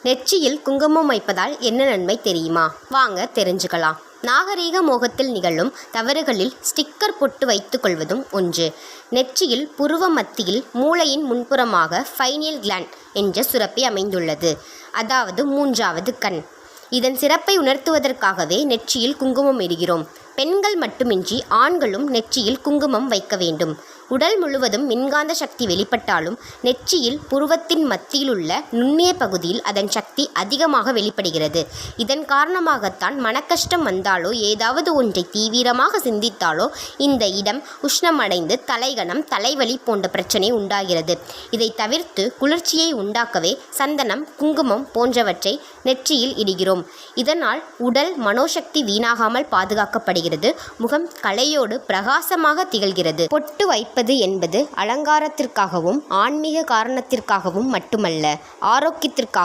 நெற்றியில் குங்குமம் வைப்பதால் என்ன நன்மை தெரியுமா? வாங்க தெரிஞ்சுக்கலாம். நாகரீக மோகத்தில் நிகழும் தவறுகளில் ஸ்டிக்கர் பொட்டு வைத்துக் கொள்வதும் ஒன்று. நெற்றியில் புருவ மத்தியில் மூளையின் முன்புறமாக பைனியல் கிளாண்ட் என்ற சுரப்பி அமைந்துள்ளது. அதாவது மூன்றாவது கண். இதன் சிறப்பை உணர்த்துவதற்காகவே நெற்றியில் குங்குமம் இடுகிறோம். பெண்கள் மட்டுமின்றி ஆண்களும் நெற்றியில் குங்குமம் வைக்க வேண்டும். உடல் முழுவதும் மின்காந்த சக்தி வெளிப்பட்டாலும் நெற்றியில் புருவத்தின் மத்தியிலுள்ள நுண்ணிய பகுதியில் அதன் சக்தி அதிகமாக வெளிப்படுகிறது. இதன் காரணமாகத்தான் மனக்கஷ்டம் வந்தாலோ ஏதாவது ஒன்றை தீவிரமாக சிந்தித்தாலோ இந்த இடம் உஷ்ணமடைந்து தலைகணம் தலைவலி போன்ற பிரச்சனை உண்டாகிறது. இதை தவிர்த்து குளிர்ச்சியை உண்டாக்கவே சந்தனம் குங்குமம் போன்றவற்றை நெற்றியில் இடுகிறோம். இதனால் உடல் மனோசக்தி வீணாகாமல் பாதுகாக்கப்படுகிறது. முகம் கலையோடு பிரகாசமாக திகழ்கிறது. பொட்டு வைப்பது என்பது அலங்காரத்திற்காகவும் ஆன்மீக காரணத்திற்காகவும் மட்டுமல்ல, ஆரோக்கியத்திற்காக